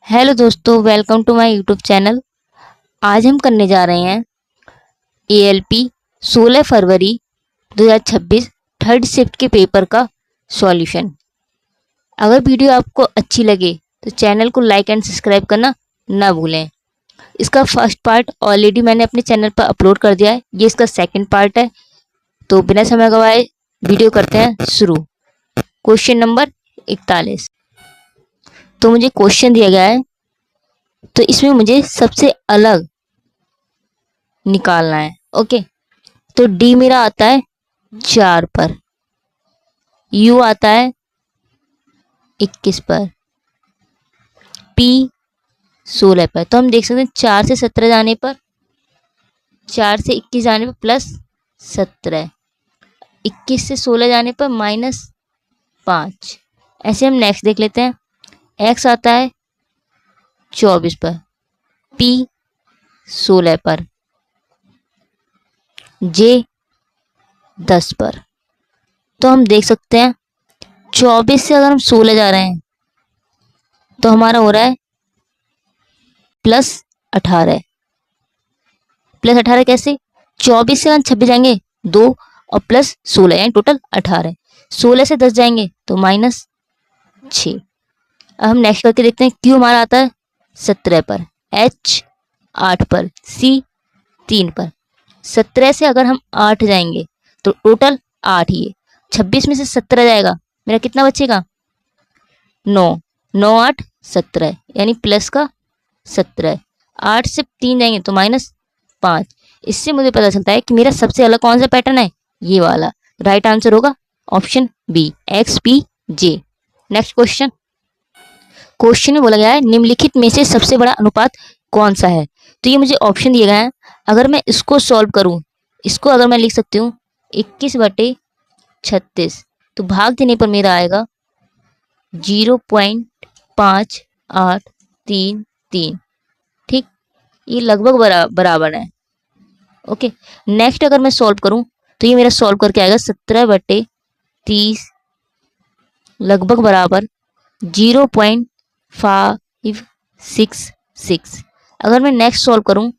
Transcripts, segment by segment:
Hello दोस्तों, welcome to my YouTube channel. आज हम करने जा रहे हैं एएलपी 16 फरवरी 2026 थर्ड शिफ्ट के पेपर का सॉल्यूशन। अगर वीडियो आपको अच्छी लगे तो चैनल को लाइक एंड सब्सक्राइब करना ना भूलें। इसका फर्स्ट पार्ट ऑलरेडी मैंने अपने चैनल पर अपलोड कर दिया है, ये इसका सेकंड पार्ट है। तो बिना समय गवाए वीडियो करते हैं शुरू। Question number 41। तो मुझे क्वेश्चन दिया गया है, तो इसमें मुझे सबसे अलग निकालना है। ओके, तो डी मेरा आता है 4 पर, यू आता है 21 पर, पी 16 पर। तो हम देख सकते हैं 4 से 17 जाने पर, 4 से 21 जाने पर प्लस 17, 21 से 16 जाने पर -5। ऐसे हम नेक्स्ट देख लेते हैं। एक्स आता है 24 पर, पी 16 पर, जे 10 पर। तो हम देख सकते हैं 24 से अगर हम 16 जा रहे हैं तो हमारा हो रहा है +18। +18 कैसे? 24 से हम 26 जाएंगे 2 और +16 यानी टोटल 18। 16 से 10 जाएंगे तो -6। अब हम नेक्स्ट करके देखते हैं। क्यू हमारा आता है 17 पर, एच 8 पर, सी 3 पर। 17 से अगर हम 8 जाएंगे तो टोटल 8 ही है। 26 में से 17 जाएगा, मेरा कितना बचेगा? 9। 9 8 17 यानी प्लस का 17। 8 से 3 जाएंगे तो -5। इससे मुझे पता चलता है कि मेरा सबसे अलग कौन सा पैटर्न है, ये वाला। राइट आंसर होगा option B, X P J. Next question. Question में बोला गया है निम्नलिखित में से सबसे बड़ा अनुपात कौन सा है। तो ये मुझे ऑप्शन दिए गए हैं। अगर मैं इसको सॉल्व करूं, इसको अगर मैं लिख सकती हूँ 21/36, तो भाग देने पर मेरा आएगा 0.5833। ठीक, ये लगभग बराबर है। ओके, नेक्स्ट अगर मैं सॉल्व करूं तो ये मेरा सॉल्व करके आएगा 17/30 लगभग बराबर 0.566। अगर मैं नेक्स्ट सॉल्व करूं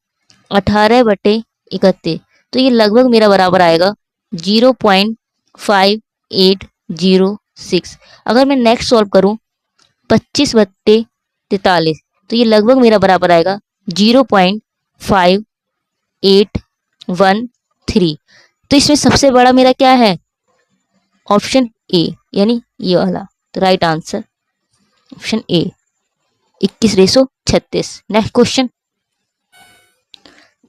18/31 तो ये लगभग मेरा बराबर आएगा 0.5806। अगर मैं नेक्स्ट सॉल्व करूं 25/43 तो ये लगभग मेरा बराबर आएगा 0.5813। तो इसमें सबसे बड़ा मेरा क्या है? ऑप्शन ए यानी ये वाला। तो right answer option A 21/36। Next question.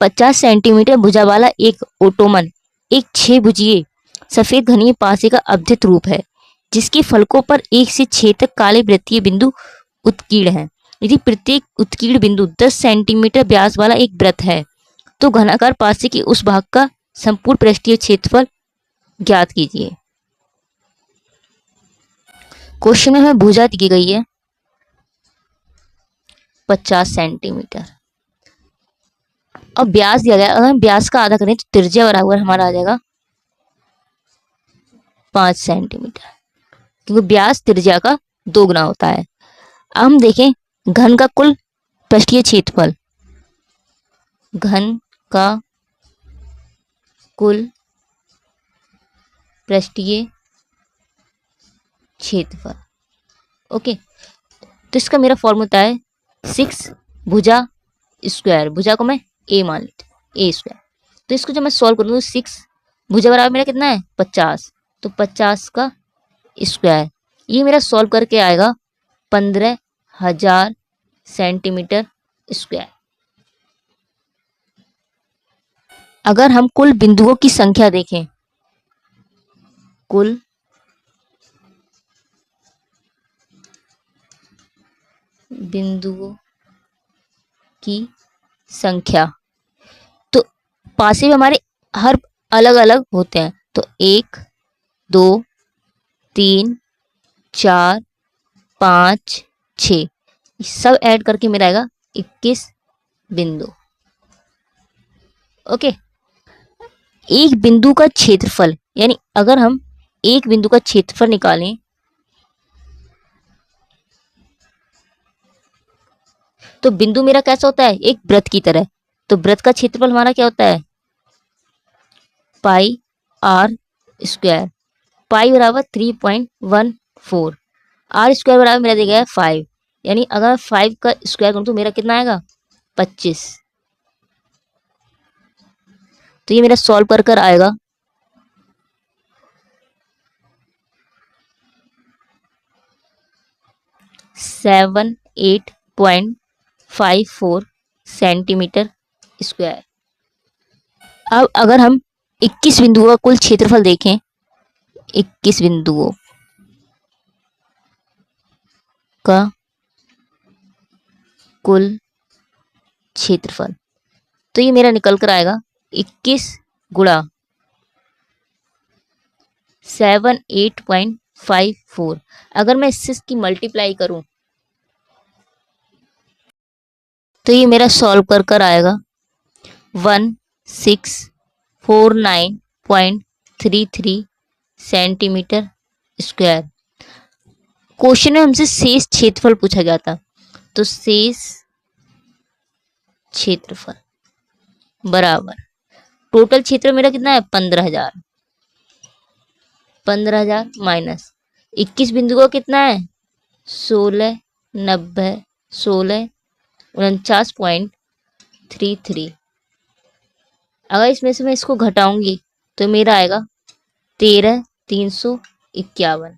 50 centimetre भुजा वाला एक ओटोमन एक 6 भुजीय सफेद घनीय पासे का अवधित रूप है, जिसके फलकों पर 1 से 6 तक काले वृत्तीय बिंदु उत्कीर्ण हैं। यदि प्रत्येक उत्कीर्ण बिंदु 10 सेंटीमीटर व्यास वाला एक वृत्त है तो घनाकार पासे के उस भाग का संपूर्ण पृष्ठीय क्षेत्रफल ज्ञात कीजिए। क्वेश्चन में हमें भुजा दी गई है 50 सेंटीमीटर और व्यास दिया गया। अगर हम व्यास का आधा करें तो त्रिज्या बराबर हमारा आ जाएगा 5 सेंटीमीटर, क्योंकि व्यास त्रिज्या का 2 गुना होता है। अब हम देखें घन का कुल पृष्ठीय क्षेत्रफल। घन का कुल पृष्ठीय क्षेत्रफल। ओके, तो इसका मेरा फॉर्मूला है 6 भुजा स्क्वायर। भुजा को मैं ए मान लेती हूँ, ए स्क्वायर। तो इसको जब मैं सॉल्व करूँ तो 6 भुजा बराबर मेरा कितना है 50, तो 50 का स्क्वायर। ये मेरा सॉल्व करके आएगा 15,000 सेंटीमीटर स्क्वायर। अगर हम कुल बिंदुओं की संख्या देखें, कुल बिंदुओं की संख्या, तो पासे में हमारे हर अलग अलग होते हैं। तो 1 2 3 4 5 6 सब ऐड करके मेरा आएगा 21 बिंदु। ओके, एक बिंदु का क्षेत्रफल, यानी अगर हम एक बिंदु का क्षेत्रफल निकालें तो बिंदु मेरा कैसा होता है, एक वृत्त की तरह। तो वृत्त का क्षेत्रफल हमारा क्या होता है, पाई आर स्क्वायर। पाई बराबर 3.14, आर स्क्वायर बराबर मेरा दिया गया है 5, यानी अगर मैं 5 का स्क्वायर करूँ तो मेरा कितना आएगा, 25। तो ये मेरा सॉल्व कर कर आएगा 78.54 सेंटीमीटर स्क्वायर। अब अगर हम 21 बिंदुओं का कुल क्षेत्रफल देखें, 21 बिंदुओं का कुल क्षेत्रफल, तो ये मेरा निकल कर आएगा 21 गुणा 78.54। अगर मैं इससे इसकी मल्टीप्लाई करूं तो ये मेरा सॉल्व कर कर आएगा 1649.33 सेंटीमीटर स्क्वायर। क्वेश्चन में हमसे शेष क्षेत्रफल पूछा गया था, तो शेष क्षेत्रफल बराबर टोटल क्षेत्र मेरा कितना है, 15,000। 15,000 माइनस 21 बिंदु का कितना है, 16 90 16 49.33। अगर इसमें से मैं इसको घटाऊंगी तो मेरा आएगा 13,351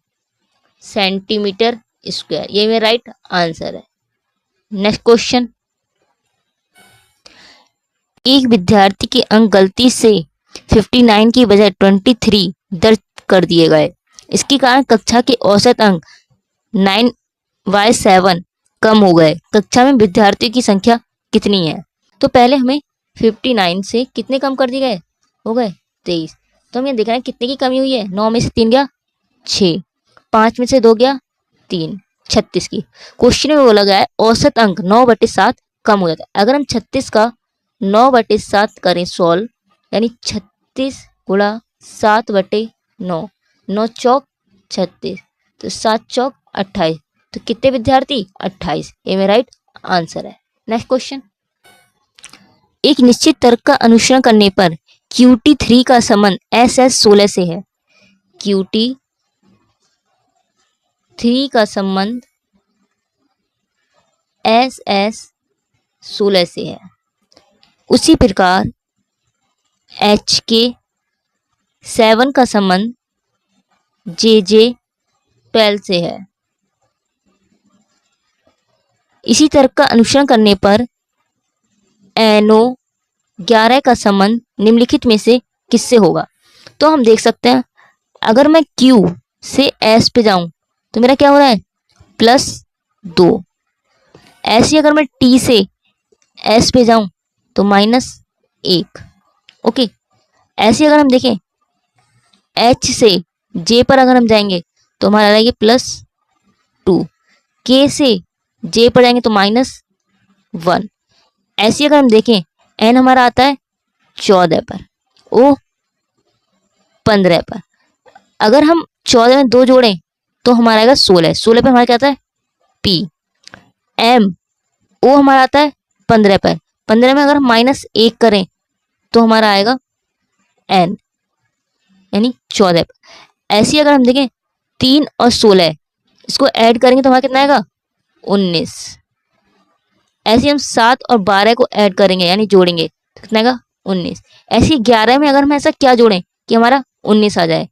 सेंटीमीटर स्क्वायर। ये मेरा राइट आंसर है। नेक्स्ट क्वेश्चन, एक विद्यार्थी के अंक गलती से 59 की बजाय 23 दर्ज कर दिए गए। इसके कारण कक्षा के औसत अंक 9/7 कम हो गए। कक्षा में विद्यार्थियों की संख्या कितनी है। तो पहले हमें 59 से कितने कम कर दिए गए, हो गए 23। तो हम ये देख रहे हैं कितने की कमी हुई है, 9 में से 3 गया 6, 5 में से 2 गया 3, 36 की। क्वेश्चन में बोला गया है औसत अंक 9/7 कम हो जाता है। अगर हम 36 का 9/7 करें सॉल्व, यानी 36 गुणा 7/9, 9 चौक 36, तो 7 चौक 28, तो कितने विद्यार्थी 28। ये मेरा राइट आंसर है। नेक्स्ट क्वेश्चन, एक निश्चित तर्क का अनुसरण करने पर QT3 का संबंध SS16 से है। QT3 का संबंध SS16 से है। उसी प्रकार HK7 का संबंध JJ12 से है। इसी तर्क का अनुसरण करने पर NO11 का संबंध निम्नलिखित में से किससे होगा। तो हम देख सकते हैं, अगर मैं Q से S पे जाऊं तो मेरा क्या हो रहा है, +2। ऐसे अगर मैं T से S पे जाऊं तो -1। ओके, ऐसे अगर हम देखें H से J पर अगर हम जाएंगे तो हमारा रहेगा +2। K से J पर जाएंगे तो -1। ऐसे अगर हम देखें N हमारा आता है 14 पर, O 15 पर। अगर हम 14 में 2 जोड़ें तो हमारा आएगा 16। 16 पर हमारा क्या आता है P। M O हमारा आता है 15 पर। 15 में अगर हम -1 करें तो हमारा आएगा N, यानी 14 पर। ऐसे अगर हम देखें 3 और 16 इसको ऐड करेंगे तो हमारा कितना आएगा 19। ऐसे हम 7 और 12 को ऐड करेंगे यानी जोड़ेंगे तो कितना आएगा 19। ऐसे 11 में अगर हम ऐसा क्या जोड़ें कि हमारा 19 आ जाए,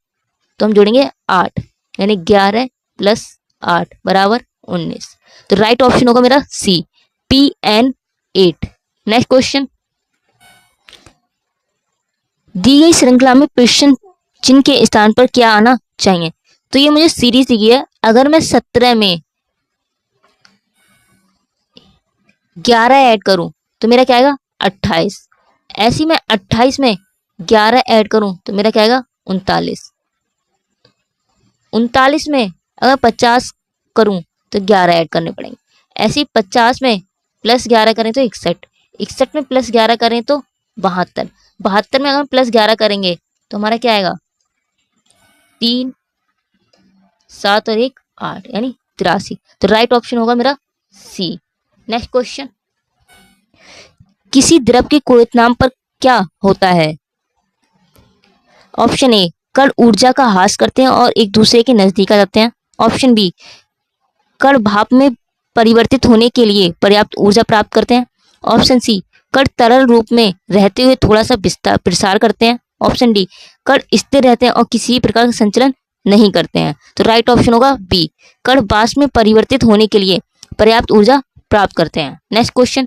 तो हम जोड़ेंगे 8, यानी 11 + 8 = 19। तो राइट ऑप्शन होगा मेरा C, PN8। नेक्स्ट क्वेश्चन, दी गई श्रृंखला में प्रश्न चिन्ह के स्थान पर क्या आना चाहिए। तो ये मुझे सीरीज दी गई है। अगर मैं 17 में 11 ऐड करूं तो मेरा क्या आएगा 28। ऐसी मैं 28 में 11 ऐड करूं तो मेरा क्या आएगा 39। 39 में अगर 50 करूं तो 11 ऐड करने पड़ेंगे। ऐसे 50 में +11 करें तो 61, 61 में +11 करें तो 72, 72 में अगर +11 करेंगे तो हमारा क्या आएगा 3, 7 और 1 8, यानी 83। तो राइट ऑप्शन होगा मेरा C। नेक्स्ट क्वेश्चन, किसी द्रव के क्वथनांक पर क्या होता है? ऑप्शन ए, कण ऊर्जा का ह्रास करते हैं और एक दूसरे के नजदीक आ जाते हैं। ऑप्शन बी, कण भाप में परिवर्तित होने के लिए पर्याप्त ऊर्जा प्राप्त करते हैं। ऑप्शन सी, कण तरल रूप में रहते हुए थोड़ा सा विस्तार प्रसार करते हैं। ऑप्शन डी, कण स्थिर रहते हैं और किसी प्रकार का संचलन नहीं करते हैं। तो राइट ऑप्शन होगा बी, कण वाष्प में परिवर्तित होने के लिए पर्याप्त ऊर्जा प्राप्त करते हैं। नेक्स्ट क्वेश्चन,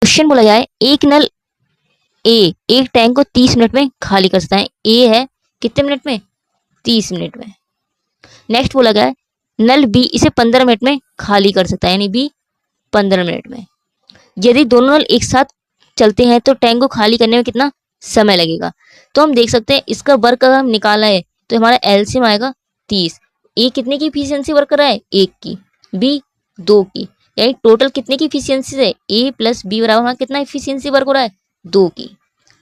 क्वेश्चन बोला जाए एक नल ए एक टैंक को 30 मिनट में खाली कर सकता है। ए है कितने मिनट में? 30 मिनट में। नेक्स्ट बोला गया है नल बी इसे 15 मिनट में खाली कर सकता है, यानी बी 15 मिनट में। यदि दोनों नल एक साथ चलते हैं तो टैंक को खाली करने में कितना समय लगेगा? तो हम देख सकते हैं इसका वर्क अगर हम निकाला है तो हमारा एलसीएम आएगा 30। ए कितने की इफिशियंसी वर्क कर रहा है? 1 की, बी 2 की, यानी टोटल कितने की इफिशियंसी है? ए प्लस बी बराबर हमारा कितना इफिशियंसी वर्क हो रहा है? 2 की।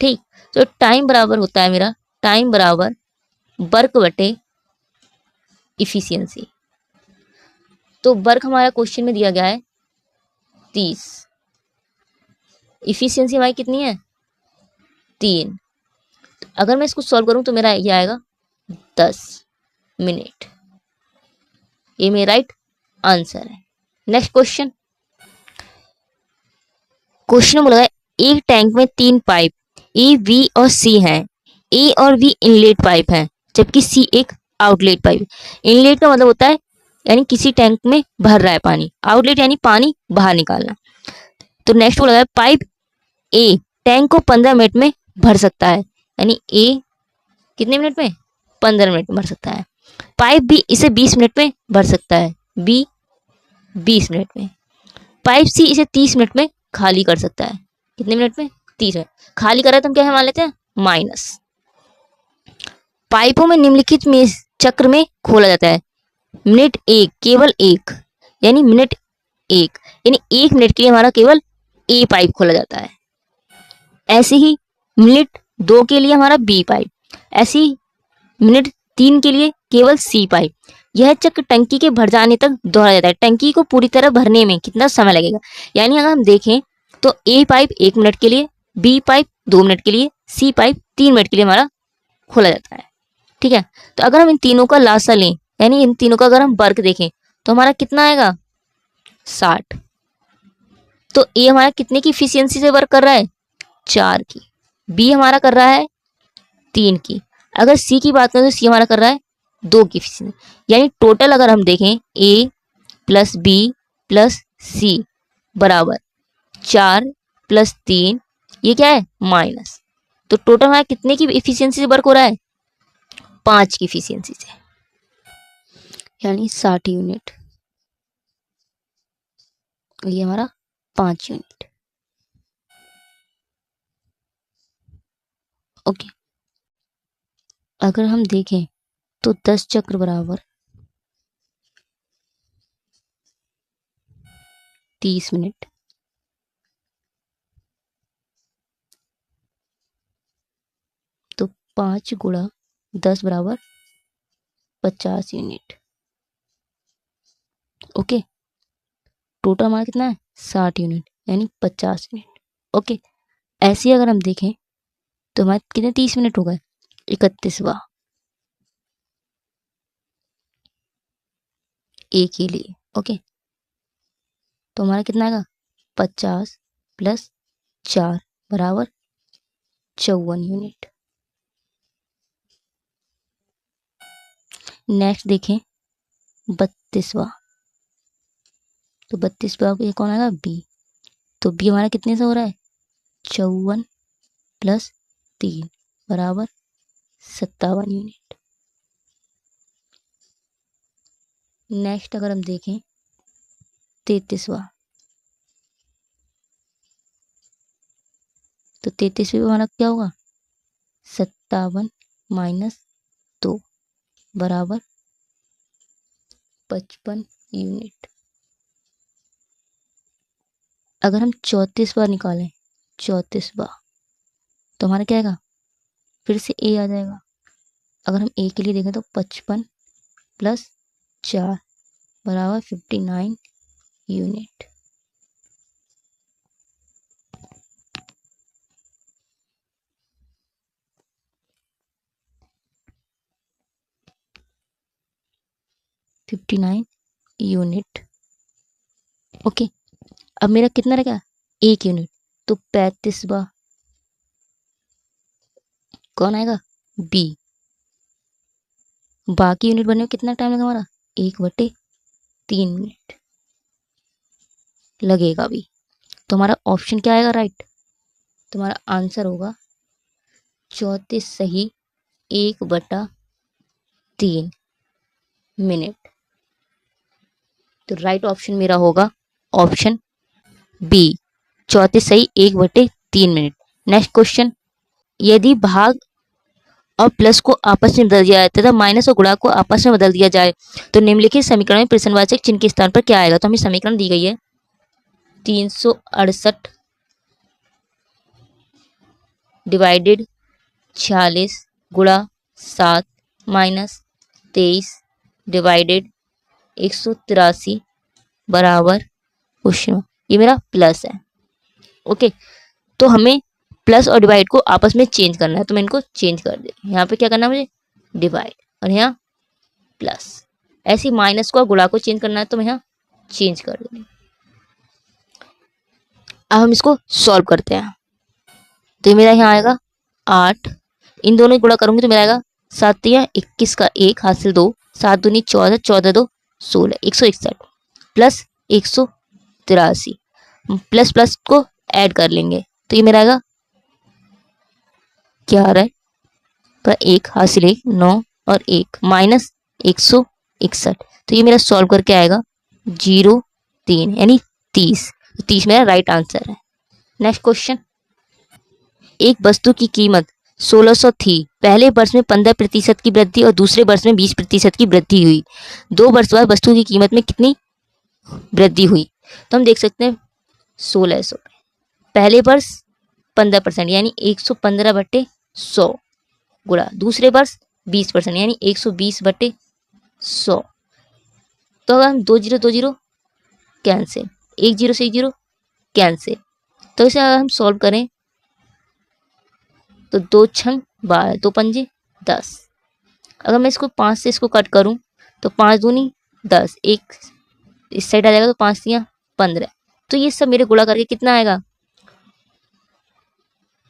ठीक, तो टाइम बराबर होता है मेरा, टाइम बराबर वर्क बटे इफिशियंसी। तो वर्क हमारा क्वेश्चन में दिया गया है 30, इफिशियंसी हमारी कितनी है? 3। अगर मैं इसको सॉल्व करूं तो मेरा ये आएगा 10 मिनट। ये मेरा राइट आंसर है। नेक्स्ट क्वेश्चन, क्वेश्चन बोला है एक टैंक में 3 पाइप ए, बी और सी हैं। ए और बी इनलेट पाइप हैं जबकि सी एक आउटलेट पाइप। इनलेट का मतलब होता है यानी किसी टैंक में भर रहा है पानी, आउटलेट यानी पानी बाहर निकालना। तो नेक्स्ट बोला है पाइप ए टैंक को 15 मिनट में भर सकता है, यानी ए कितने मिनट में? 15 मिनट में भर सकता है। पाइप बी इसे 20 मिनट में भर सकता है, बी 20 मिनट में। पाइप सी इसे 30 मिनट में खाली कर सकता है, कितने मिनट में? 30 मिनट। खाली कर रहा है तो हम क्या मान लेते हैं? माइनस। पाइपों में निम्नलिखित में चक्र में खोला जाता है मिनट एक, केवल एक, यानी मिनट एक, यानी 1 मिनट के लिए हमारा केवल ए पाइप खोला जाता है। ऐसे ही मिनट 2 के लिए हमारा बी पाइप, ऐसे ही मिनट 3 के लिए केवल सी पाइप। यह चक्र टंकी के भर जाने तक दोहराया जाता है। टंकी को पूरी तरह भरने में कितना समय लगेगा? यानी अगर हम देखें तो ए पाइप 1 मिनट के लिए, बी पाइप 2 मिनट के लिए, सी पाइप 3 मिनट के लिए हमारा खोला जाता है। ठीक है, तो अगर हम इन तीनों का लासा लें, यानी इन तीनों का अगर हम वर्क देखें तो हमारा कितना आएगा? 60। तो ए हमारा कितने की इफिशियंसी से वर्क कर रहा है? 4 की। बी हमारा कर रहा है 3 की। अगर सी की बात करें तो सी हमारा कर रहा है 2 की इफिशियंसी। यानी टोटल अगर हम देखें ए प्लस बी प्लस सी बराबर 4 प्लस 3, ये क्या है? माइनस। तो टोटल हमारा कितने की इफिशियंसी से वर्क हो रहा है? 5 की इफिशियंसी से, यानी 60 यूनिट। ये हमारा 5 यूनिट। ओके, अगर हम देखें तो 10 चक्र बराबर 30 मिनट, तो 5 गुणा 10 बराबर 50 यूनिट। ओके, टोटल हमारा कितना है? 60 यूनिट, यानी 50 यूनिट। ओके, ऐसे ही अगर हम देखें तो हमारे कितने 30 मिनट हो गए? 31वां ए के लिए। ओके, तो हमारा कितना आएगा? 50 प्लस 4 बराबर 54 यूनिट। नेक्स्ट देखें 32वां, तो 32वां ये कौन आएगा? बी। तो बी हमारा कितने से हो रहा है? 54 प्लस 3 बराबर 57 यूनिट। नेक्स्ट अगर हम देखें 33वां, तो 33वें हमारा क्या होगा? 57 माइनस 2 बराबर 55 यूनिट। अगर हम 34वां निकालें, 34वां, तो हमारा क्या आएगा? फिर से ए आ जाएगा। अगर हम ए के लिए देखें तो 55 प्लस 4 बराबर 59 यूनिट। 59 यूनिट। ओके, अब मेरा कितना रहेगा 1 यूनिट, तो 35वां कौन आएगा बी। बाकी यूनिट बनने में कितना टाइम लगेगा हमारा 1/3 मिनट लगेगा भी। तो हमारा ऑप्शन क्या आएगा राइट, तुम्हारा आंसर होगा 34 सही 1/3 मिनट। तो राइट ऑप्शन मेरा होगा ऑप्शन बी 34 सही 1/3 मिनट। नेक्स्ट क्वेश्चन, यदि भाग और प्लस को आपस में बदल दिया जाए तथा माइनस और गुणा को आपस में बदल दिया जाए तो निम्नलिखित समीकरण में प्रश्नवाचक चिन्ह के स्थान पर क्या आएगा। तो हमें समीकरण दी गई है 368 डिवाइडेड 46 गुणा 7 माइनस 23 डिवाइडेड 183 बराबर क्वेश्चन, ये मेरा प्लस है। ओके, तो हमें प्लस और डिवाइड को आपस में चेंज करना है, तो मैं इनको चेंज कर दे। यहाँ पे क्या करना है मुझे डिवाइड और यहाँ प्लस। ऐसे माइनस को और गुणा को चेंज करना है, तो मैं यहाँ चेंज कर दूंगी। अब हम इसको सॉल्व करते हैं। तो ये मेरा यहाँ आएगा 8, इन दोनों गुणा करूंगी तो मेरा आएगा 7 या 21 का 1 हासिल 2, 7 दूनी 14, 14 2 16, 161 प्लस 183 प्लस प्लस को ऐड कर लेंगे तो ये मेरा आएगा क्या आ रहा है पर 1 हासिल 1 9 और 1 माइनस 161। तो ये मेरा सॉल्व करके आएगा 0.3 यानी 30। 30 मेरा राइट आंसर है। नेक्स्ट क्वेश्चन, एक वस्तु की कीमत 1600 थी, पहले वर्ष में 15% की वृद्धि और दूसरे वर्ष में 20% की वृद्धि हुई। 2 वर्ष बाद वस्तु की कीमत में कितनी वृद्धि हुई। तो हम देख सकते हैं 1600 पहले वर्ष 15% यानी 115/100 गुणा दूसरे वर्ष 20% यानी 120/100। तो अगर हम 2 0 2 0 कैंसिल, 1 0 से 1 0 कैंसिल, तो इसे अगर हम सॉल्व करें तो 2 छंग 12, 2 पंजे 10। अगर मैं इसको 5 से इसको कट करूं तो 5 दूनी 10, एक इस साइड आ जाएगा तो 5 तियां 15। तो ये सब मेरे गुणा करके कितना आएगा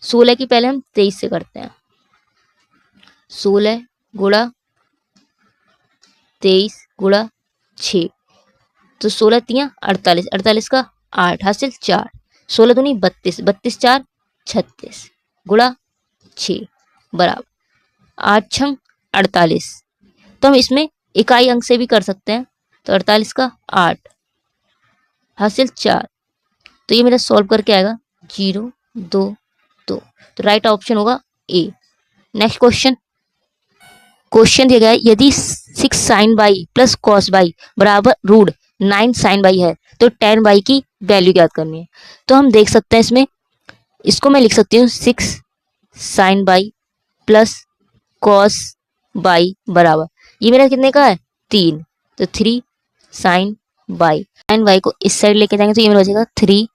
16 की पहले हम 23 से करते हैं। 16 गुणा 23 गुणा 6, तो 16 तियां 48, 48 का 8 हासिल 4, 16 दूनी 32, 32 4 36 गुणा 6 बराबर 8 छंग 48। तो हम इसमें इकाई अंक से भी कर सकते हैं, तो 48 का 8 हासिल 4। तो ये मेरा सॉल्व करके आएगा 0 2 2। तो राइट ऑप्शन होगा ए। नेक्स्ट क्वेश्चन, क्वेश्चन दिया गया है यदि 6 sine Y plus cos Y बराबर रूट 9 साइन बाई है तो tan बाई की वैल्यू याद करनी है। तो हम देख सकते हैं इसमें, इसको मैं लिख सकती हूँ 6 sine Y plus cos Y बराबर, ये मेरा कितने का है 3, तो 3 साइन बाई। साइन बाई को इस साइड लेके जाएंगे तो ये मेरा हो जाएगा 3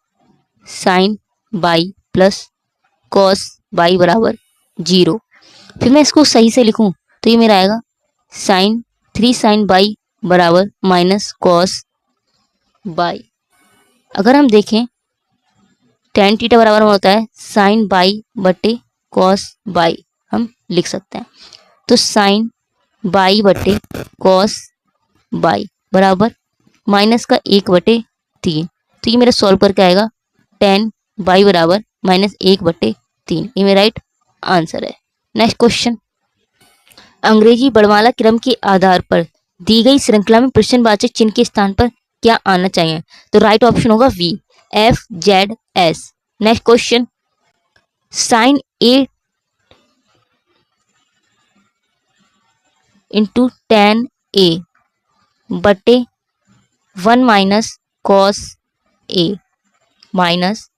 sine Y plus cos Y बराबर 0। फिर मैं इसको सही से लिखूं तो ये मेरा आएगा साइन 3 साइन बाई बराबर माइनस कॉस बाई। अगर हम देखें tan थीटा बराबर होता है साइन बाई बटे कॉस बाई, हम लिख सकते हैं। तो साइन बाई बटे कॉस बाई बराबर माइनस का 1/3। तो ये मेरा सॉल्व करके आएगा tan बाई बराबर माइनस 1/3। ये मेरा राइट आंसर है। नेक्स्ट क्वेश्चन, अंग्रेजी वर्णमाला क्रम के आधार पर दी गई श्रृंखला में प्रश्नवाचक चिन्ह के स्थान पर क्या आना चाहिए। तो राइट ऑप्शन होगा V F Z S. Next question, sine A into tan A बटे 1 minus cos A minus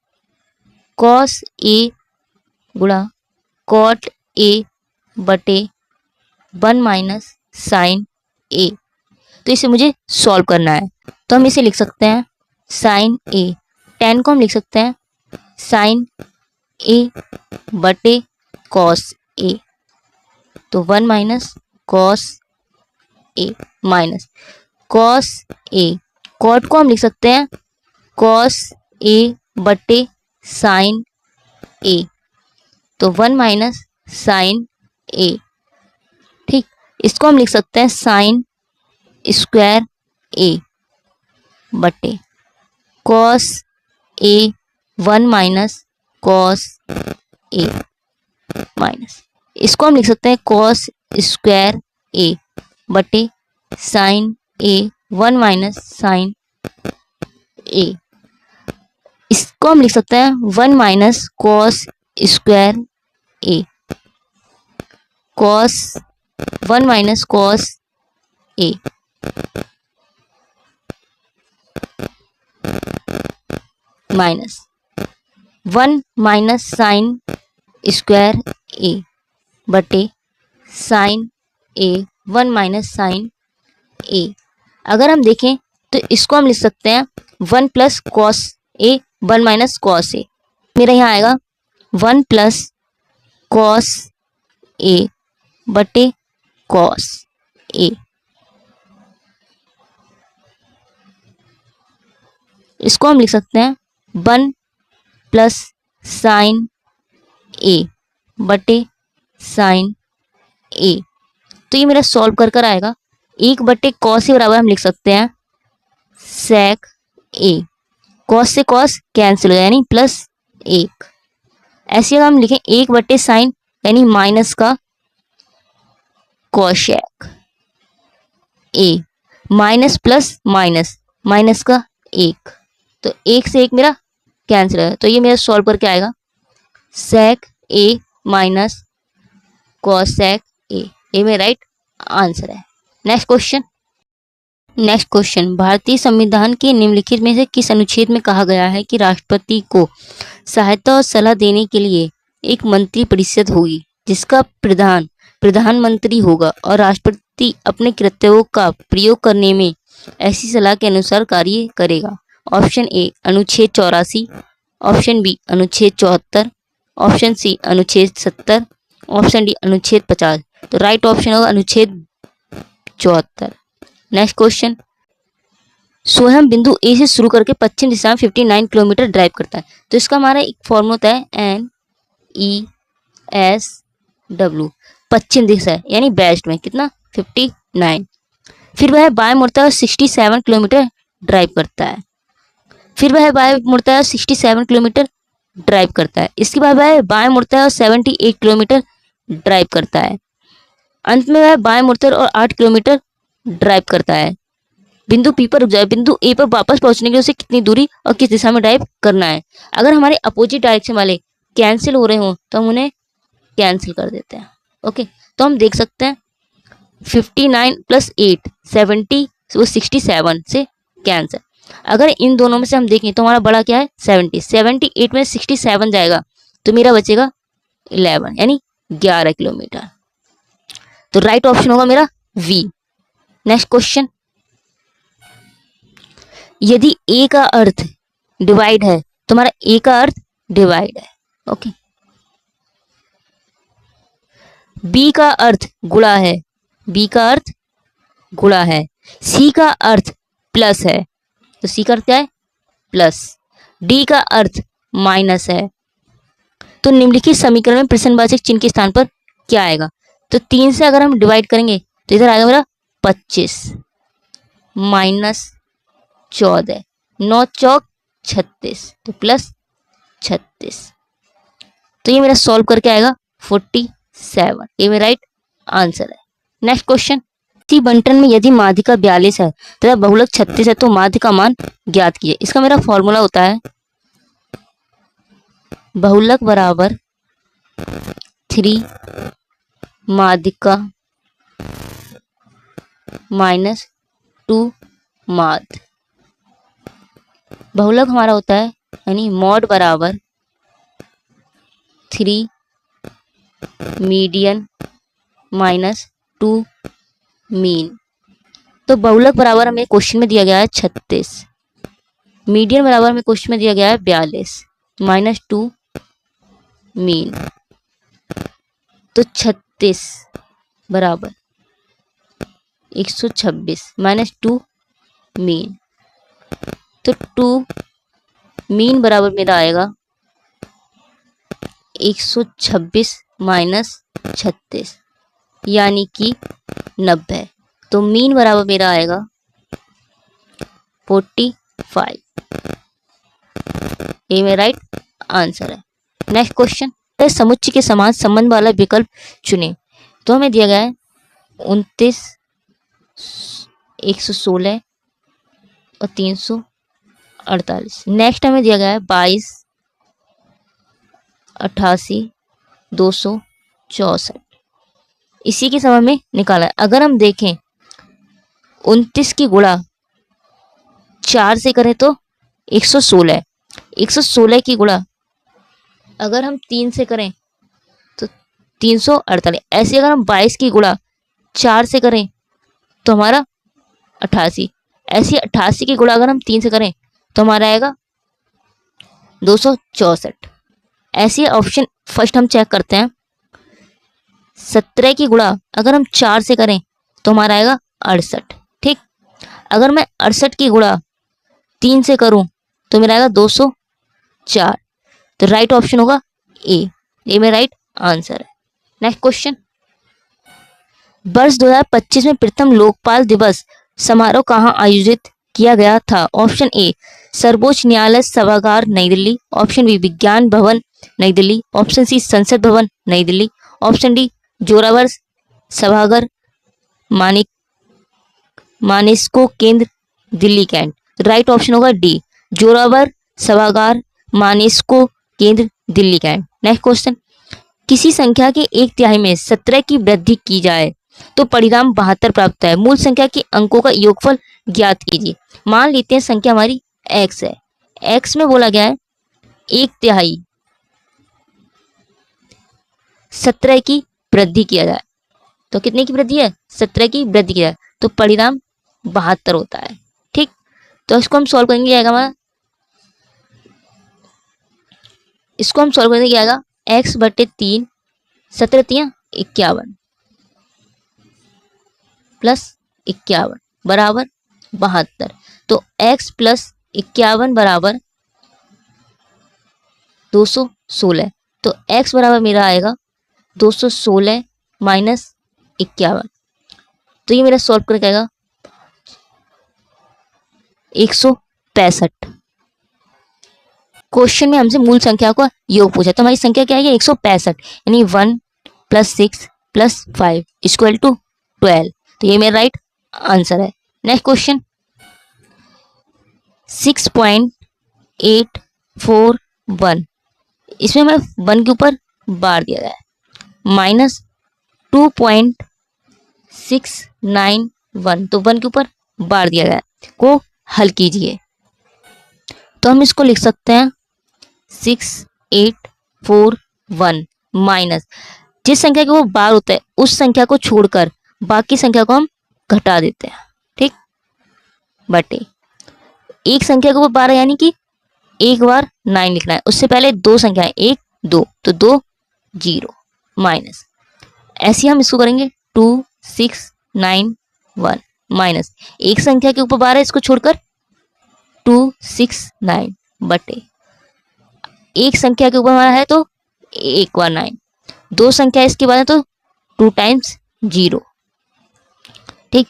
cos A गुणा कॉट ए बटे 1 माइनस साइन ए। तो इसे मुझे सॉल्व करना है, तो हम इसे लिख सकते हैं साइन ए, tan को हम लिख सकते हैं साइन ए बटे कॉस ए, तो 1 minus cos A minus cos A, cot को हम लिख सकते हैं कॉस ए बटे साइन ए, तो 1 माइनस साइन ए। ठीक, इसको हम लिख सकते हैं साइन स्क्वायर ए बटे cos A 1 minus cos A minus, इसको हम लिख सकते हैं कॉस स्क्वायर ए बटे साइन ए 1 माइनस साइन ए। इसको हम लिख सकते हैं 1 minus cos square A, cos 1 minus cos A minus 1 minus sine square ए बटे साइन ए 1 माइनस साइन ए। अगर हम देखें तो इसको हम लिख सकते हैं 1 plus cos A 1 minus cos ए। मेरा यहाँ आएगा 1 प्लस कॉस ए बटे कॉस ए। इसको हम लिख सकते हैं 1 प्लस साइन ए बटे साइन ए। तो ये मेरा सॉल्व कर आएगा 1 बटे कॉस ए बराबर हम लिख सकते हैं सेक ए, कॉस से कॉस कैंसिल हो जाए यानी प्लस 1। ऐसे अगर हम लिखें 1 बटे साइन यानी माइनस का कोशेक ए, माइनस प्लस माइनस माइनस का 1, तो 1 से 1 मेरा कैंसिल है, तो ये मेरा सॉल्व करके आएगा सेक ए माइनस कोसेक ए। ये मेरा राइट आंसर है। नेक्स्ट क्वेश्चन, भारतीय संविधान के निम्नलिखित में से किस अनुच्छेद में कहा गया है कि राष्ट्रपति को सहायता और सलाह देने के लिए एक मंत्री परिषद होगी जिसका प्रधानमंत्री होगा और राष्ट्रपति अपने कर्तव्यों का प्रयोग करने में ऐसी सलाह के अनुसार कार्य करेगा। ऑप्शन ए अनुच्छेद 84, ऑप्शन बी अनुच्छेद 74, ऑप्शन सी अनुच्छेद 70, ऑप्शन डी अनुच्छेद 50। तो राइट ऑप्शन होगा अनुच्छेद 74। नेक्स्ट क्वेश्चन, सोहम बिंदु ए से शुरू करके पश्चिम दिशा में 59 किलोमीटर ड्राइव करता है, तो इसका हमारा एक फॉर्मूला होता है NESW, पश्चिम दिशा यानी वेस्ट में कितना 59। फिर वह बाएं मुड़ता है 67 किलोमीटर ड्राइव करता है, फिर वह बाएं मुड़ता है 67 किलोमीटर ड्राइव करता है, इसके बाद वह बाएं मुड़ता है और 78 किलोमीटर ड्राइव करता है, अंत में वह बाएं मुड़ता है और 8 किलोमीटर ड्राइव करता है। बिंदु पी पर रुक जाए, बिंदु ए पर वापस पहुंचने के लिए उसे कितनी दूरी और किस दिशा में ड्राइव करना है। अगर हमारे अपोजिट डायरेक्शन वाले कैंसिल हो रहे हों तो हम उन्हें कैंसिल कर देते हैं। ओके, तो हम देख सकते हैं 59 प्लस 8 70, वो 67 से कैंसिल। अगर इन दोनों में से हम देखें तो हमारा बड़ा क्या है 70, 78 में 67 जाएगा तो मेरा बचेगा 11 यानी 11 किलोमीटर। तो राइट ऑप्शन होगा मेरा वी। नेक्स्ट क्वेश्चन, यदि ए का अर्थ डिवाइड है तो हमारा ए का अर्थ डिवाइड है। ओके, बी का अर्थ गुणा है, बी का अर्थ गुणा है, सी का अर्थ प्लस है, तो सी का अर्थ क्या है प्लस, डी का अर्थ माइनस है। तो निम्नलिखित समीकरण में प्रश्नवाचक चिन्ह के स्थान पर क्या आएगा। तो 3 से अगर हम डिवाइड करेंगे तो इधर आएगा मेरा 25 माइनस 14, 9 चौक 36, तो प्लस 36। तो ये मेरा सॉल्व करके आएगा 47। ये मेरा राइट आंसर है। नेक्स्ट क्वेश्चन, इसी बंटन में यदि माध्यिका 42 है तथा बहुलक 36 है तो माध्य का मान ज्ञात कीजिए। इसका मेरा फॉर्मूला होता है बहुलक बराबर 3 माध्यिका माइनस 2 माध्य। बहुलक हमारा होता है यानी मॉड बराबर 3 मीडियन माइनस 2 मीन। तो बहुलक बराबर हमें क्वेश्चन में दिया गया है 36, मीडियन बराबर हमें क्वेश्चन में दिया गया है 42 माइनस 2 मीन। तो 36 बराबर 126 माइनस 2 मीन। तो 2 मीन बराबर मेरा आएगा 126 माइनस 36 यानी कि 90। तो मीन बराबर मेरा आएगा 45। ये मेरा राइट आंसर है। नेक्स्ट क्वेश्चन, समुच्चय के समान संबंध वाला विकल्प चुने। तो हमें दिया गया है 29, 116 और 348। नेक्स्ट हमें दिया गया है 22, 88, 264। इसी के समय में निकाला है। अगर हम देखें 29 की गुणा 4 से करें तो 116, 116 की गुणा अगर हम 3 से करें तो 348। ऐसे अगर हम 22 की गुणा 4 से करें तो हमारा 88। ऐसे 88 की गुणा अगर हम 3 से करें तो हमारा आएगा 264। ऐसे ऑप्शन फर्स्ट हम चेक करते हैं। 17 की गुणा अगर हम 4 से करें तो हमारा आएगा 68। ठीक, अगर मैं 68 की गुणा 3 से करूं तो मेरा आएगा 204। तो राइट ऑप्शन होगा ए। ये मेरा राइट आंसर है। नेक्स्ट क्वेश्चन, वर्ष 2025 में प्रथम लोकपाल दिवस समारोह कहाँ आयोजित किया गया था? ऑप्शन ए सर्वोच्च न्यायालय सभागार नई दिल्ली, ऑप्शन बी विज्ञान भवन नई दिल्ली, ऑप्शन सी संसद भवन नई दिल्ली, ऑप्शन डी जोरावर सभागार मानेस्को केंद्र दिल्ली कैंट। राइट ऑप्शन होगा डी जोरावर सभागार मानेस्को केंद्र दिल्ली कैंट। नेक्स्ट क्वेश्चन, किसी संख्या के 1/3 में 17 की वृद्धि की जाए तो परिणाम 72 प्राप्त है। मूल संख्या के अंकों का योगफल ज्ञात कीजिए। मान लेते हैं संख्या हमारी x है। x में बोला गया है 1/3 17 की वृद्धि किया जाए तो कितने की वृद्धि है? 17 की वृद्धि किया जाए तो परिणाम 72 होता है। ठीक, तो इसको हम सॉल्व करेंगे, आएगा हमारा, इसको हम सॉल्व करने आएगा x/3 17 51 प्लस 51 बराबर 72। तो x प्लस 51 बराबर 216। तो x बराबर मेरा आएगा 216 माइनस 51। तो ये मेरा सॉल्व करके आएगा 165। क्वेश्चन में हमसे मूल संख्या का योग पूछा तो हमारी संख्या क्या है? 165 यानी 1 + 6 + 5 = 12। तो ये मेरा राइट आंसर है। नेक्स्ट क्वेश्चन, 6.841, इसमें हमें 1 के ऊपर बार दिया गया है, -2.691 तो 1 के ऊपर बार दिया गया है, को हल कीजिए। तो हम इसको लिख सकते हैं 6841 माइनस जिस संख्या के वो बार होता है उस संख्या को छोड़कर बाकी संख्या को हम घटा देते हैं। ठीक, बटे एक संख्या को बार यानी कि एक बार 9 लिखना है, उससे पहले दो संख्या है 1 2 तो 2 0 माइनस। ऐसे हम इसको करेंगे 2691 माइनस एक संख्या के ऊपर बार है इसको छोड़कर 269 बटे एक संख्या के ऊपर हमारा है तो एक बार 9, दो संख्या इसके बाद है तो 2 टाइम्स 0। ठीक,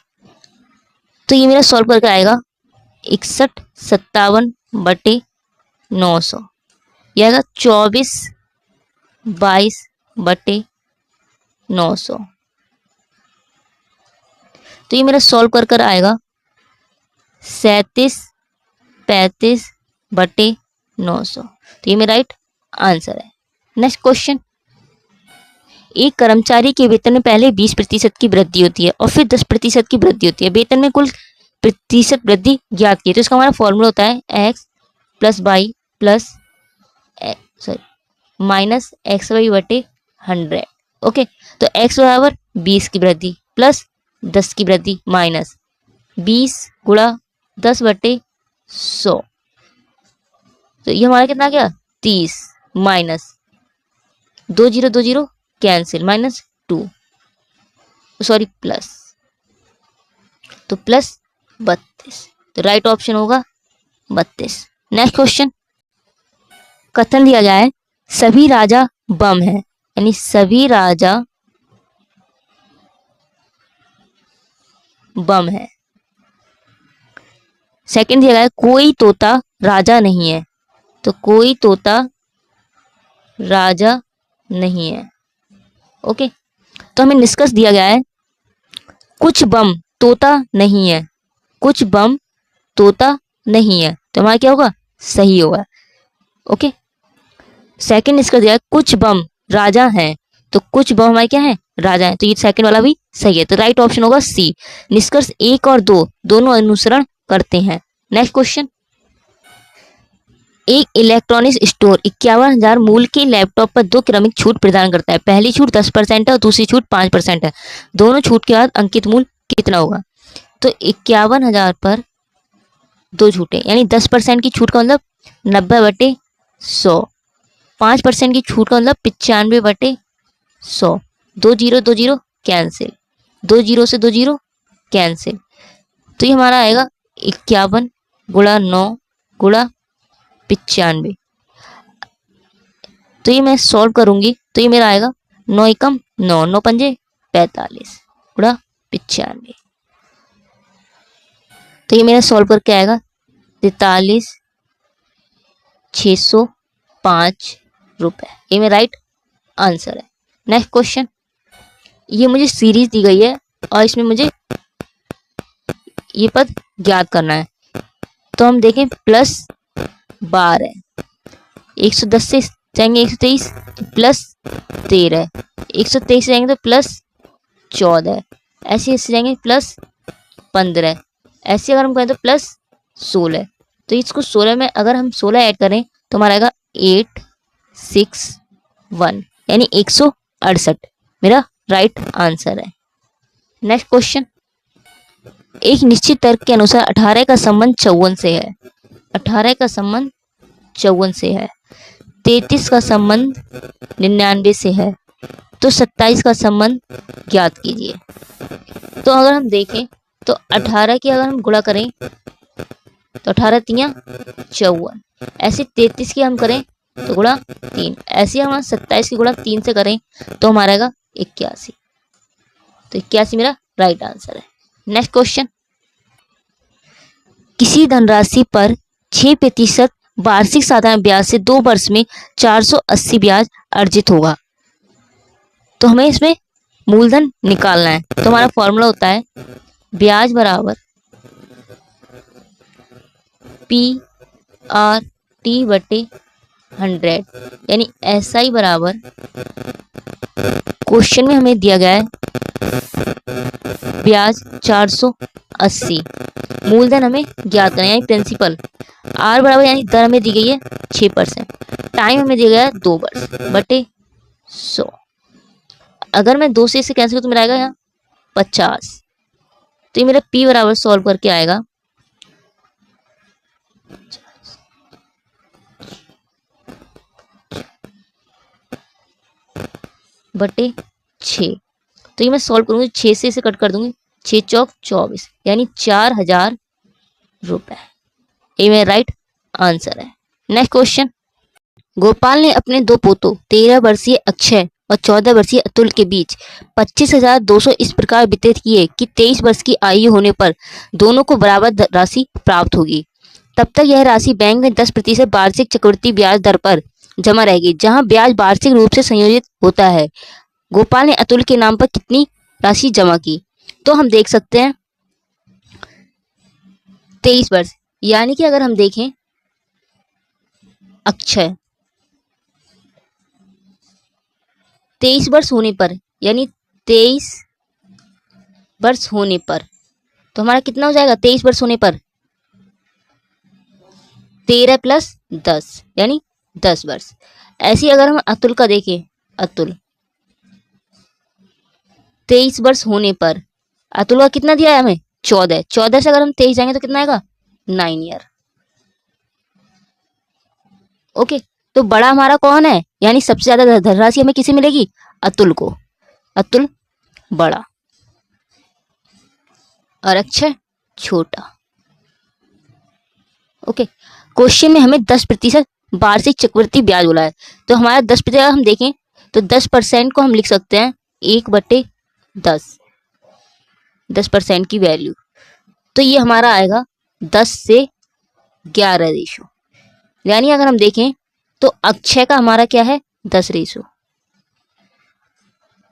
तो ये मेरा सॉल्व करके आएगा 6157 बटे 900, यह आएगा 2422 बटे 900। तो ये मेरा सॉल्व कर आएगा 3735 बटे 900। तो ये मेरा राइट आंसर है। नेक्स्ट क्वेश्चन, एक कर्मचारी के वेतन में पहले 20% की वृद्धि होती है और फिर 10% की वृद्धि होती है। वेतन में कुल प्रतिशत वृद्धि ज्ञात की। तो इसका हमारा फॉर्मूला होता है x + y प्लस -xy बटे 100। ओके, तो x बराबर 20 की वृद्धि प्लस 10 की वृद्धि माइनस 20 गुणा 10 बटे 100। तो ये हमारा कितना गया 30 माइनस 2 0 2 0 कैंसिल -2 सॉरी प्लस, तो +32। तो राइट ऑप्शन होगा 32। नेक्स्ट क्वेश्चन, कथन दिया गया है सभी राजा बम है, यानी सभी राजा बम है। सेकंड दिया गया है कोई तोता राजा नहीं है, तो कोई तोता राजा नहीं है। ओके, तो हमें निष्कर्ष दिया गया है कुछ बम तोता नहीं है, कुछ बम तोता नहीं है, तो हमारा क्या होगा, सही होगा। ओके, सेकंड निष्कर्ष दिया है कुछ बम राजा हैं, तो कुछ बम हमारे क्या है, राजा हैं, तो ये सेकंड वाला भी सही है, तो राइट ऑप्शन होगा सी। निष्कर्ष 1 और 2 दोनों अनुसरण करते हैं। नेक्स्ट क्वेश्चन, एक इलेक्ट्रॉनिक्स स्टोर 51,000 मूल्य के लैपटॉप पर 2 क्रमिक छूट प्रदान करता है। पहली छूट 10% है और दूसरी छूट 5% है। दोनों छूट के बाद अंकित मूल्य कितना होगा? तो 51,000 पर 2 छूटें, यानी 10% की छूट का मतलब 90/100, 5% की छूट का मतलब 95/100, 2 जीरो 2 जीरो कैंसिल, 2 जीरो से 2 जीरो कैंसिल, तो ये हमारा आएगा 51 गुणा 9 गुणा 95। तो ये मैं सॉल्व करूंगी तो ये मेरा आएगा 9 एकम 9, 9 पंजे 45 गुणा 95, तो ये मेरा सॉल्व करके आएगा 43,605 रुपए। ये मेरा राइट आंसर है। नेक्स्ट क्वेश्चन, ये मुझे सीरीज दी गई है और इसमें मुझे ये पद ज्ञात करना है, तो हम देखें प्लस 12, 110 से जाएंगे 123 तो प्लस 13, 123 से जाएंगे तो प्लस 14, ऐसे इससे जाएंगे प्लस 15, ऐसे अगर हम करें तो प्लस 16, तो इसको 16 में अगर हम 16 ऐड करें तो हमारा आएगा 861, यानी 168 मेरा राइट आंसर है। नेक्स्ट क्वेश्चन, एक निश्चित तर्क के अनुसार 18 का संबंध 54 से है, 18 का संबंध 54 से है, 33 का संबंध 99 से है, तो 27 का संबंध ज्ञात कीजिए। तो अगर हम देखें तो 18 की अगर हम गुणा करें तो 18 तियां 54, ऐसे 33 की हम करें तो गुणा 3, ऐसे हम 27 की गुणा 3 से करें तो हमारा आएगा 81, तो 81 मेरा राइट आंसर है। नेक्स्ट क्वेश्चन, किसी धनराशि पर 6% वार्षिक साधारण ब्याज से 2 वर्ष में 480 ब्याज अर्जित होगा, तो हमें इसमें मूलधन निकालना है। तो हमारा फॉर्मूला होता है ब्याज बराबर PRT/100, यानी SI बराबर, क्वेश्चन में हमें दिया गया है ब्याज 480, मूलधन हमें ज्ञात करना है यानी प्रिंसिपल, R बराबर यानी दर हमें दी गई है 6%, टाइम हमें दिया गया है 2 वर्ष बटे 100, अगर मैं 2 से इसे कैंसिल करूँ तो मेरा आएगा यहाँ 50, तो ये मेरा P बराबर सॉल्व करके आएगा 6, तो ये मैं सॉल्व करूंगी 6 से इसे कट कर दूंगी, 6 चौक 24, यानी 4,000 रुपए। ये मेरा राइट आंसर है। नेक्स्ट क्वेश्चन, गोपाल ने अपने 2 पोतों 13 वर्षीय अक्षय और 14 वर्षीय अतुल के बीच 25,200 इस प्रकार वितरित किए कि 23 वर्ष की आयु होने पर दोनों को बराबर राशि प्राप्त होगी। तब तक यह राशि बैंक में 10% वार्षिक चक्रवृद्धि ब्याज दर पर जमा रहेगी, जहां ब्याज वार्षिक रूप से संयोजित होता है। गोपाल ने अतुल के नाम पर कितनी राशि जमा की? तो हम देख सकते हैं 23 वर्ष, यानी कि अगर हम देखें अक्षय 23 वर्ष होने पर, यानी 23 वर्ष होने पर, तो हमारा कितना हो जाएगा 23 वर्ष होने पर 13 + 10 यानी 10 वर्ष। ऐसे अगर हम अतुल का देखें, अतुल 23 वर्ष होने पर, अतुल का कितना दिया है हमें 14, 14 से अगर हम 23 जाएंगे तो कितना आएगा 9 ईयर। ओके, तो बड़ा हमारा कौन है, यानी सबसे ज्यादा धनराशि हमें किसे मिलेगी, अतुल को, अतुल बड़ा और अक्षय छोटा। ओके, क्वेश्चन में हमें 10% वार्षिक चक्रवृद्धि ब्याज बोला है, तो हमारा 10% हम देखें तो 10% को हम लिख सकते हैं 1/10, 10% की वैल्यू, तो ये हमारा आएगा 10 से 11 रेशो। यानी अगर हम देखें तो अक्षय का हमारा क्या है 10 रेशो,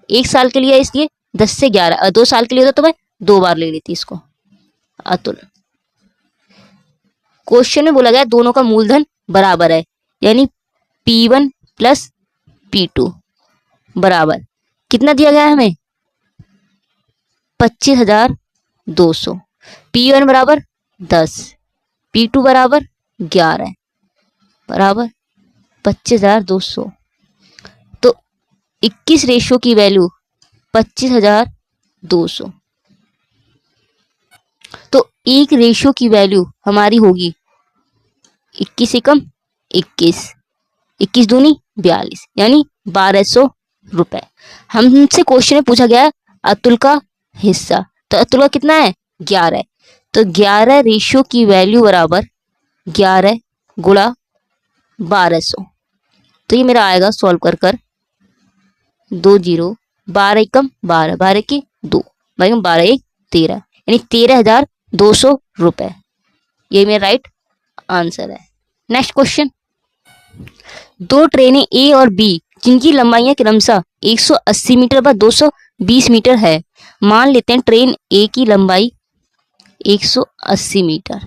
1 साल के लिए इसलिए 10 से 11, 2 साल के लिए होता तो मैं 2 बार ले लेती इसको। अतुल, क्वेश्चन में बोला गया दोनों का मूलधन बराबर है, यानी P1 प्लस P2 बराबर कितना दिया गया है हमें 25,200। P1 बराबर 10, P2 बराबर 11 बराबर 25,200। तो 21 रेशो की वैल्यू 25,200, तो 1 रेशो की वैल्यू हमारी होगी 21 एकम 21, 21 दूनी 42, यानी 1200 रुपए। हमसे क्वेश्चन में पूछा गया है अतुल का हिस्सा, तो अतुल का कितना है 11, तो 11 रेशो की वैल्यू बराबर 11 गुणा 1200, तो ये मेरा आएगा सॉल्व कर 2 0, 12 एकम 12, 12 की 2, 12 एक 13, यानी 13,200 रुपए। ये मेरा राइट आंसर है। नेक्स्ट क्वेश्चन, 2 ट्रेनें ए और बी जिनकी लंबाइयां क्रमशः 180 मीटर व 220 मीटर है। मान लेते हैं ट्रेन ए की लंबाई 180 मीटर,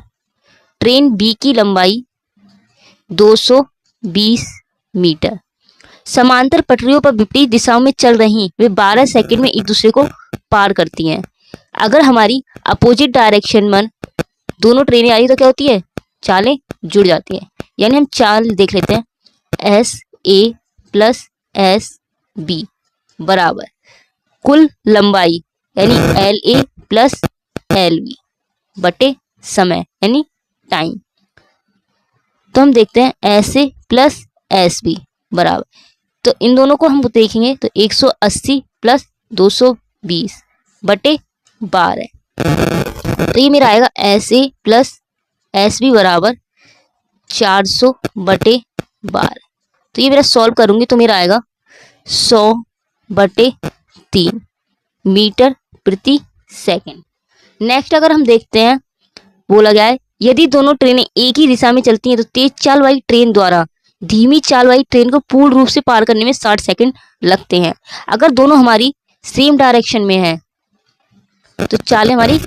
ट्रेन बी की लंबाई 220 मीटर, समांतर पटरियों पर विपरीत दिशाओं में चल रही, वे 12 सेकंड में एक दूसरे को पार करती हैं। अगर हमारी अपोजिट डायरेक्शन में दोनों ट्रेनें आ रही तो क्या होती है, चालें जुड़ जाती हैं। यानी हम चाल देख लेते हैं, S A plus S B बराबर कुल लंबाई यानी L A plus L B बटे समय यानी टाइम। तो हम देखते हैं S A plus S B बराबर, तो इन दोनों को हम देखेंगे तो 180 प्लस 220 बटे 12, तो ये मेरा आएगा S A plus S B बराबर 400 बटे 12। तो ये मेरा सॉल्व करूंगी तो मेरा आएगा 100 बटे 3 मीटर प्रति सेकंड। नेक्स्ट अगर हम देखते हैं, बोला गया है यदि दोनों ट्रेनें एक ही दिशा में चलती हैं तो तेज चाल वाली ट्रेन द्वारा धीमी चाल वाली ट्रेन को पूर्ण रूप से पार करने में 60 सेकंड लगते हैं। अगर दोनों हमारी सेम डायरेक्शन में है तो चालें हमारी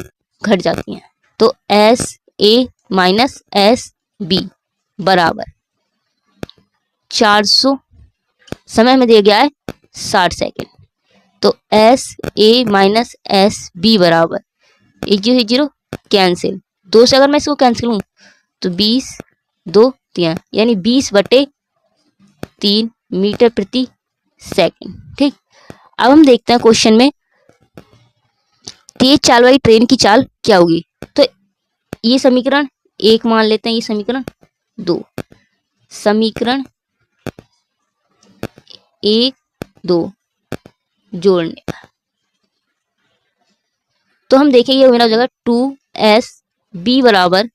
घट जाती हैं। तो S A minus S B बराबर 400, समय में दिया गया है 60 सेकंड, तो S A minus S B बराबर 1 कैंसिल, 2 से अगर मैं इसको कैंसिल हूँ तो 20 2 3 यानी 20 बटे 3 मीटर प्रति सेकंड। ठीक, अब हम देखते हैं क्वेश्चन में तेज चाल वाली ट्रेन की चाल क्या होगी। तो ये समीकरण 1 मान लेते हैं, ये समीकरण 2, समीकरण 1 2 जोड़ने का, तो हम देखेंगे ये मेरा हो जाएगा 2s b बराबर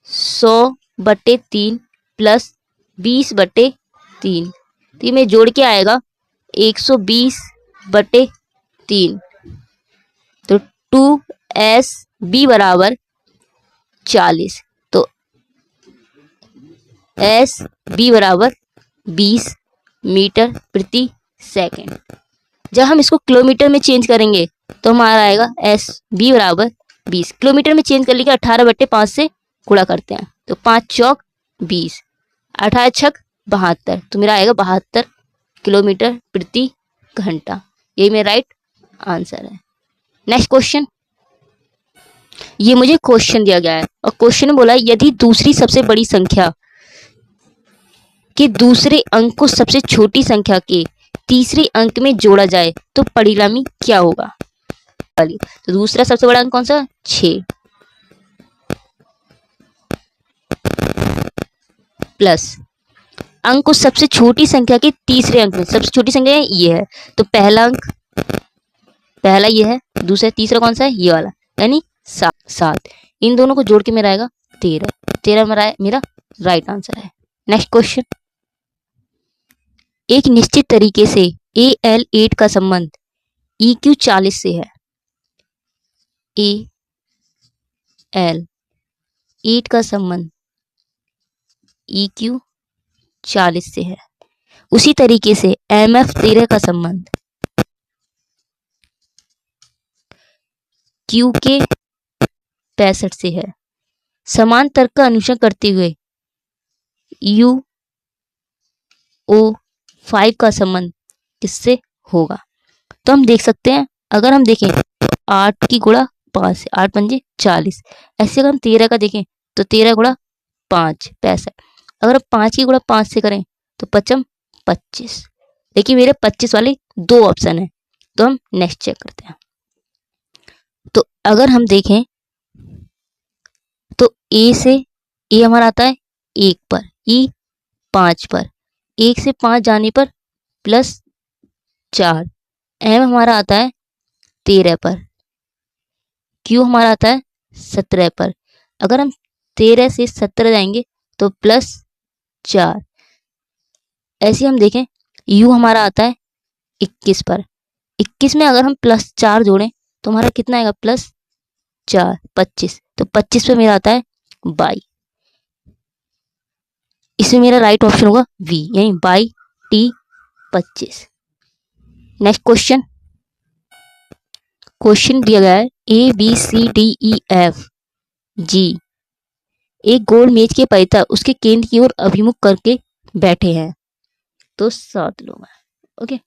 100 बटे 3 प्लस 20 बटे 3, तो ये मैं जोड़ के आएगा 120 बटे 3, तो 2s b बराबर 40, तो एस बी बराबर 20 मीटर प्रति सेकंड। जब हम इसको किलोमीटर में चेंज करेंगे तो हमारा आएगा एस बी बराबर 20, किलोमीटर में चेंज कर लिखा 18 बटे 5 से गुणा करते हैं, तो 5 चौक 20, 18 छक 72, तो मेरा आएगा 72 किलोमीटर प्रति घंटा। यही मेरा राइट आंसर है। नेक्स्ट क्वेश्चन, ये मुझे क्वेश्चन दिया गया है और क्वेश्चन में बोला यदि दूसरी सबसे बड़ी संख्या के दूसरे अंक को सबसे छोटी संख्या के तीसरे अंक में जोड़ा जाए तो परिणामी क्या होगा। तो दूसरा सबसे बड़ा अंक कौन सा, 6 प्लस अंक को सबसे छोटी संख्या के तीसरे अंक में, सबसे छोटी संख्या ये है तो पहला अंक, पहला ये है, दूसरा तीसरा कौन सा है ये वाला, यानी 7। 7। इन दोनों को जोड़ के मेरा आएगा 13। 13 मेरा राइट आंसर है। नेक्स्ट क्वेश्चन, एक निश्चित तरीके से AL8 का संबंध EQ40 से है। AL8 का संबंध EQ40 से है। उसी तरीके से MF13 का संबंध QK65 से है। समान तर्क का अनुसरण करते हुए UO5 का संबंध किससे होगा? तो हम देख सकते हैं, अगर हम देखें तो 8 की गुणा 5 से 8 पंजे 40। ऐसे अगर हम 13 का देखें तो 13 गुणा 5 65। अगर हम 5 की गुणा 5 से करें तो 5 25। देखिए मेरे 25 वाले 2 ऑप्शन है, तो हम नेक्स्ट चेक करते हैं। तो अगर हम देखें तो ए हमारा आता है 1 पर, ई 5 पर, 1 से 5 जाने पर +4। एम हमारा आता है 13 पर, क्यू हमारा आता है 17 पर। अगर हम 13 से 17 जाएंगे तो +4। ऐसे हम देखें यू हमारा आता है 21 पर। 21 में अगर हम +4 जोड़ें तो हमारा कितना आएगा? +4 25। तो 25 पे मेरा आता है 22। इसमें मेरा राइट ऑप्शन होगा वी, यानी T25। नेक्स्ट क्वेश्चन दिया गया है ABCDEFG एक गोल मेज के परितः उसके केंद्र की ओर अभिमुख करके बैठे हैं। तो 7 लोग हैं। ओके,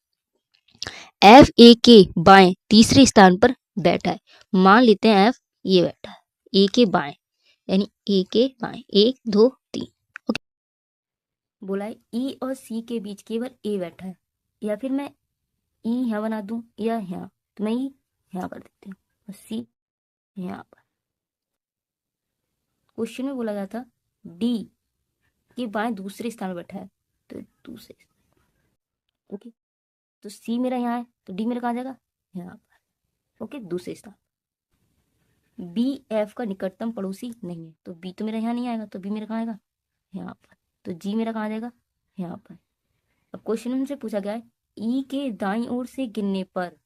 F A के बाएं तीसरे स्थान पर बैठा है। मान लेते हैं F ये बैठा है A के बाएं, यानी A के बाएं 1 2 3। ओके, बोला है E और C के बीच केवल A बैठा है, या फिर मैं E यहाँ बना दूं या यहाँ, तो मैं E यहाँ कर देती हूँ और C यहाँ पर। क्वेश्चन में बोला गया था D के बाएं दूसरे स्थान पर बैठा है, तो दूसरे। ओके, तो C मेरा यहाँ है तो D मेरा कहाँ जाएगा? यहाँ पर। ओके, दूसरे स्थान। B F का निकटतम पड़ोसी नहीं है, तो B तो मेरा यहाँ नहीं आएगा, तो B मेरा कहाँ आएगा? यहाँ पर। तो G मेरा कहाँ जाएगा? यहाँ पर। अब क्वेश्चन हमसे पूछा गया है E के दाईं ओर से गिनने पर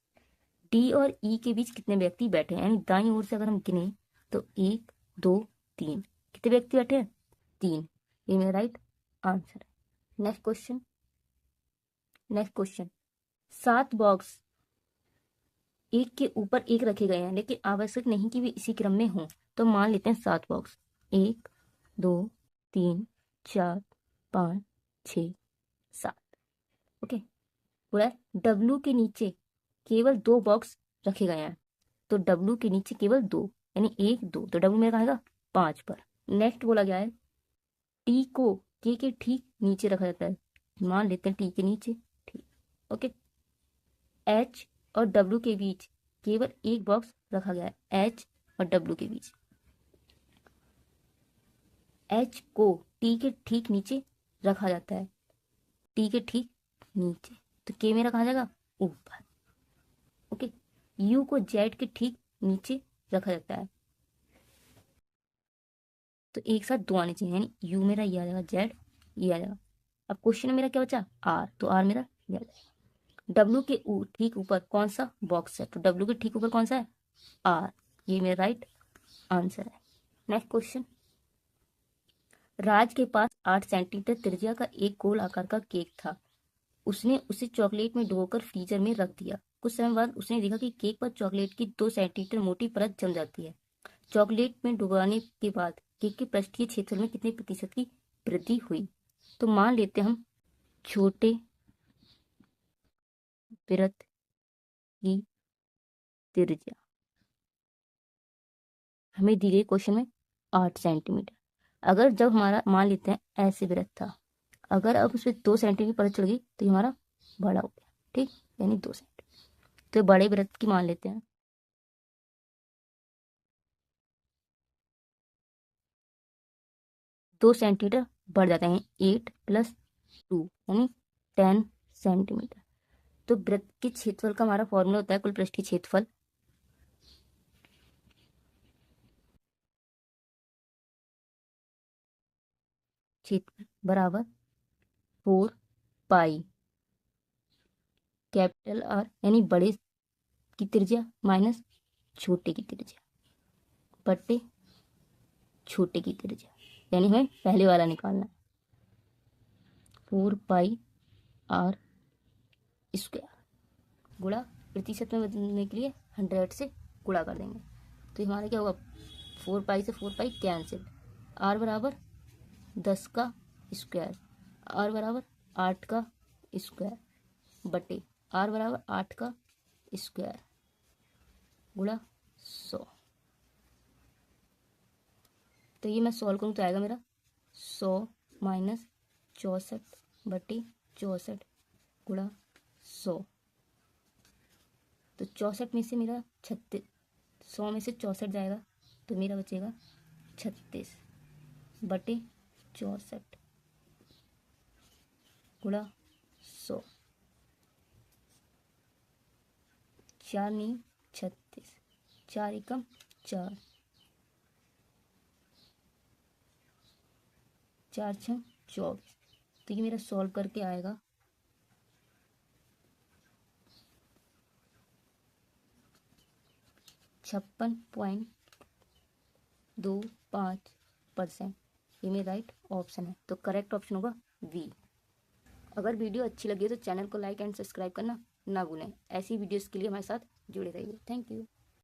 D और E के बीच कितने व्यक्ति बैठे हैं, यानी दाईं ओर से अगर हम गिने तो 1 2 3। कितने व्यक्ति बैठे हैं? 3। ये मेरा राइट आंसर है। नेक्स्ट क्वेश्चन 7 बॉक्स एक के ऊपर एक रखे गए हैं, लेकिन आवश्यक नहीं कि वे इसी क्रम में हों। तो मान लेते हैं 7 बॉक्स 1 2 3 4 5 6 7। ओके, पूरा W के नीचे केवल 2 बॉक्स रखे गए हैं, तो W के नीचे केवल 2, यानी 1 2, तो W मेरा कहाँ आएगा? 5 पर। नेक्स्ट बोला गया है T को K के ठीक नीचे रखा जाता है। मान लेते हैं T के नीचे, ठीक। ओके, H और W के बीच केवल एक बॉक्स रखा गया है, H और W के बीच। H को T के ठीक नीचे रखा जाता है, T के ठीक नीचे, तो K मेरा कहाँ जाएगा? ऊपर। ओके, U को Z के ठीक नीचे रखा जाता है, तो एक साथ 2 आने चाहिए, यानी U मेरा ये आ जाएगा, Z ये आ जाएगा। अब क्वेश्चन में मेरा क्या बचा? R, तो R मेरा ये आ जाएगा। W के ठीक ऊपर कौन सा बॉक्स है? तो W के ठीक ऊपर कौन सा है? R, ये मेरा राइट आंसर है। नेक्स्ट क्वेश्चन, राज के पास 8 सेंटीमीटर त्रिज्या का एक गोल आकार का केक था। उसने उसे चॉकलेट में डुबोकर फ्रीजर में रख दिया। कुछ समय बाद उसने देखा कि केक पर चॉकलेट की 2 सेंटीमीटर मोटी परत जम जाती है। चॉकलेट में डुबाने के बाद केक के पृष्ठीय क्षेत्र में कितने प्रतिशत की वृद्धि हुई? तो मान लेते हम छोटे वृत्त की त्रिज्या हमें दी गई क्वेश्चन में 8 सेंटीमीटर। अगर जब हमारा मान लेते हैं ऐसे वृत्त था, अगर अब उसमें 2 सेंटीमीटर परत चढ़ गई तो ये हमारा बड़ा हो गया, ठीक, यानी 2 सेंटीमीटर। तो बड़े वृत्त की मान लेते हैं, 2 सेंटीमीटर बढ़ जाते हैं, 8 + 2 यानी 10 सेंटीमीटर। तो वृत्त के क्षेत्रफल का हमारा फॉर्मूला होता है कुल पृष्ठीय क्षेत्रफल क्षेत्र बराबर 4 पाई कैपिटल आर यानी बड़े की त्रिज्या माइनस छोटे की त्रिज्या बट्टे छोटे की त्रिज्या, यानी हमें पहले वाला निकालना है। 4 पाई आर स्क्वायर गुणा प्रतिशत में बदलने के लिए 100 से गुणा कर देंगे, तो हमारा क्या होगा 4 पाई से 4 पाई कैंसिल, आर बराबर 10 का स्क्वायर, आर बराबर 8 का स्क्वायर बटे आर बराबर 8 का स्क्वायर गुणा 100। तो ये मैं सॉल्व करूँ तो आएगा मेरा 100 माइनस 64 बटे 64 गुणा 100। तो 64 में से मेरा 36, 100 में से 64 जाएगा तो मेरा बचेगा 36 बटे 64 गुणा 100। 4 नहीं 36, 4 एकम 4, 4 छः 24। तो ये मेरा सॉल्व करके आएगा 56.25%। ये मेरा राइट ऑप्शन है, तो करेक्ट ऑप्शन होगा वी। अगर वीडियो अच्छी लगी हो तो चैनल को लाइक एंड सब्सक्राइब करना ना भूलें। ऐसी वीडियोस के लिए हमारे साथ जुड़े रहिए। Thank you.